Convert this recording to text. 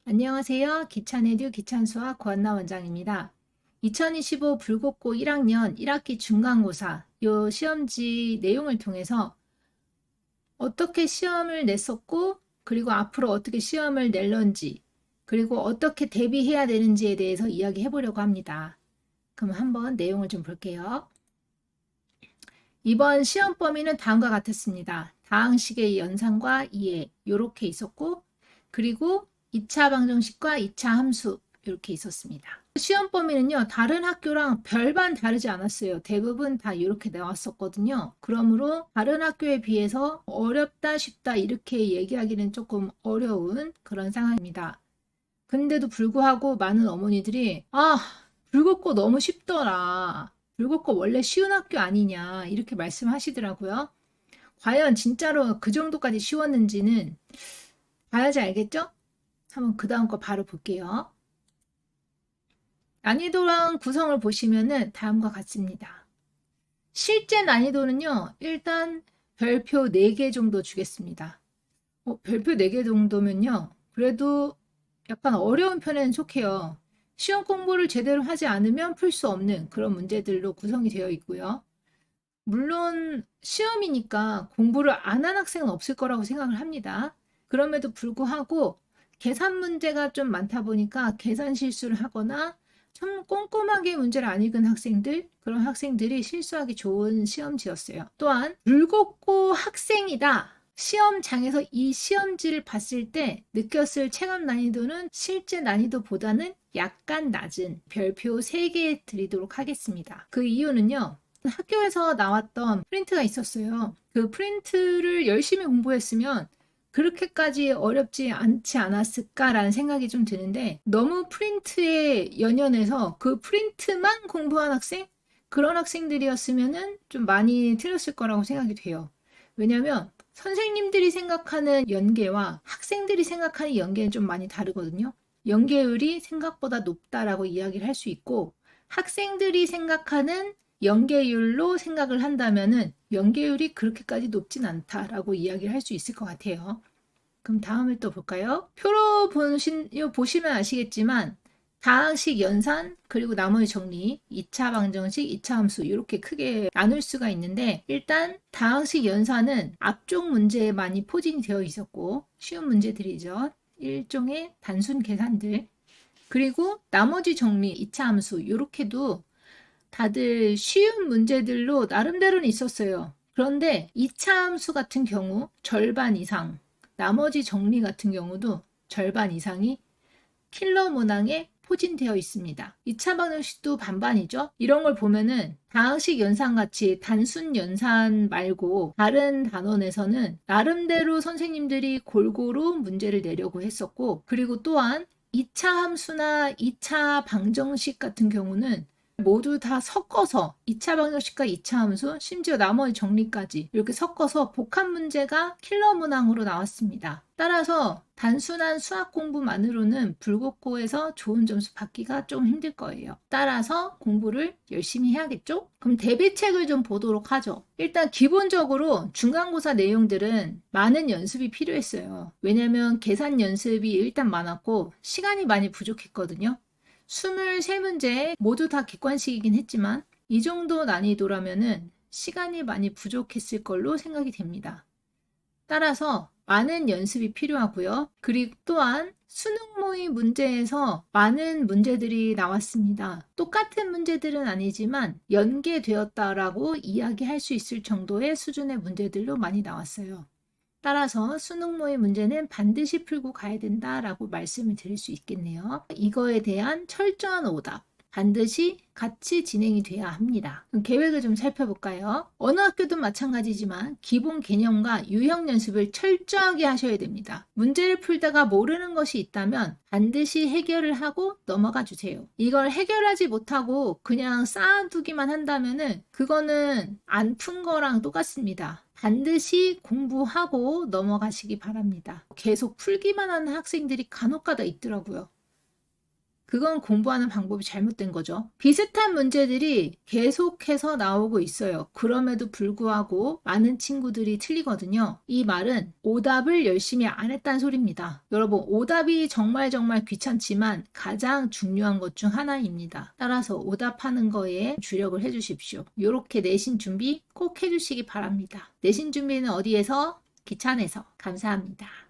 안녕하세요. 기찬에듀 기찬수학 고한나 원장입니다. 2025 불국고 1학년 1학기 중간고사 요 시험지 내용을 통해서 어떻게 시험을 냈었고 그리고 앞으로 어떻게 시험을 낼런지 그리고 어떻게 대비해야 되는지에 대해서 이야기해 보려고 합니다. 그럼 한번 내용을 좀 볼게요. 이번 시험 범위는 다음과 같았습니다. 다항식의 연산과 이해 이렇게 있었고 그리고 2차 방정식과 2차 함수 이렇게 있었습니다. 시험 범위는요 다른 학교랑 별반 다르지 않았어요. 대부분 다 이렇게 나왔었거든요. 그러므로 다른 학교에 비해서 어렵다 쉽다 이렇게 얘기하기는 조금 어려운 그런 상황입니다. 근데도 불구하고 많은 어머니들이 불국고 너무 쉽더라. 불국고 원래 쉬운 학교 아니냐 이렇게 말씀하시더라고요. 과연 진짜로 그 정도까지 쉬웠는지는 봐야지 알겠죠? 한번 그 다음 거 바로 볼게요. 난이도랑 구성을 보시면은 다음과 같습니다. 실제 난이도는요, 일단 별표 4개 정도 주겠습니다. 별표 4개 정도면요, 그래도 약간 어려운 편에는 속해요. 시험 공부를 제대로 하지 않으면 풀 수 없는 그런 문제들로 구성이 되어 있고요. 물론 시험이니까 공부를 안 한 학생은 없을 거라고 생각을 합니다. 그럼에도 불구하고 계산 문제가 좀 많다 보니까 계산 실수를 하거나 참 꼼꼼하게 문제를 안 읽은 학생들, 그런 학생들이 실수하기 좋은 시험지였어요. 또한 불곱고 학생이다. 시험장에서 이 시험지를 봤을 때 느꼈을 체감 난이도는 실제 난이도보다는 약간 낮은 별표 3개 드리도록 하겠습니다. 그 이유는요. 학교에서 나왔던 프린트가 있었어요. 그 프린트를 열심히 공부했으면 그렇게까지 어렵지 않지 않았을까라는 생각이 좀 드는데 너무 프린트에 연연해서 그 프린트만 공부한 학생? 그런 학생들이었으면은 좀 많이 틀렸을 거라고 생각이 돼요. 왜냐면 선생님들이 생각하는 연계와 학생들이 생각하는 연계는 좀 많이 다르거든요. 연계율이 생각보다 높다라고 이야기를 할 수 있고 학생들이 생각하는 연계율로 생각을 한다면은 연계율이 그렇게까지 높진 않다라고 이야기를 할 수 있을 것 같아요. 그럼 다음을 또 볼까요? 표로 보시면 아시겠지만 다항식 연산 그리고 나머지 정리 2차 방정식 2차 함수 이렇게 크게 나눌 수가 있는데 일단 다항식 연산은 앞쪽 문제에 많이 포진이 되어 있었고 쉬운 문제들이죠. 일종의 단순 계산들 그리고 나머지 정리 2차 함수 이렇게도 다들 쉬운 문제들로 나름대로는 있었어요. 그런데 2차 함수 같은 경우 절반 이상, 나머지 정리 같은 경우도 절반 이상이 킬러 문항에 포진되어 있습니다. 2차 방정식도 반반이죠. 이런 걸 보면은 다항식 연산같이 단순 연산 말고 다른 단원에서는 나름대로 선생님들이 골고루 문제를 내려고 했었고 그리고 또한 2차 함수나 2차 방정식 같은 경우는 모두 다 섞어서 2차 방정식과 2차 함수, 심지어 나머지 정리까지 이렇게 섞어서 복합 문제가 킬러 문항으로 나왔습니다. 따라서 단순한 수학 공부만으로는 불국고에서 좋은 점수 받기가 좀 힘들 거예요. 따라서 공부를 열심히 해야겠죠? 그럼 대비책을 좀 보도록 하죠. 일단 기본적으로 중간고사 내용들은 많은 연습이 필요했어요. 왜냐면 계산 연습이 일단 많았고 시간이 많이 부족했거든요. 23문제 모두 다 객관식이긴 했지만 이 정도 난이도라면은 시간이 많이 부족했을 걸로 생각이 됩니다. 따라서 많은 연습이 필요하고요. 그리고 또한 수능 모의 문제에서 많은 문제들이 나왔습니다. 똑같은 문제들은 아니지만 연계되었다라고 이야기할 수 있을 정도의 수준의 문제들로 많이 나왔어요. 따라서 수능 모의 문제는 반드시 풀고 가야 된다라고 말씀을 드릴 수 있겠네요. 이거에 대한 철저한 오답 반드시 같이 진행이 돼야 합니다. 그럼 계획을 좀 살펴볼까요? 어느 학교든 마찬가지지만 기본 개념과 유형 연습을 철저하게 하셔야 됩니다. 문제를 풀다가 모르는 것이 있다면 반드시 해결을 하고 넘어가 주세요. 이걸 해결하지 못하고 그냥 쌓아두기만 한다면은 그거는 안 푼 거랑 똑같습니다. 반드시 공부하고 넘어가시기 바랍니다. 계속 풀기만 하는 학생들이 간혹가다 있더라고요. 그건 공부하는 방법이 잘못된 거죠. 비슷한 문제들이 계속해서 나오고 있어요. 그럼에도 불구하고 많은 친구들이 틀리거든요. 이 말은 오답을 열심히 안 했다는 소리입니다. 여러분, 오답이 정말 귀찮지만 가장 중요한 것 중 하나입니다. 따라서 오답하는 거에 주력을 해주십시오. 이렇게 내신 준비 꼭 해주시기 바랍니다. 내신 준비는 어디에서? 기찬에서. 감사합니다.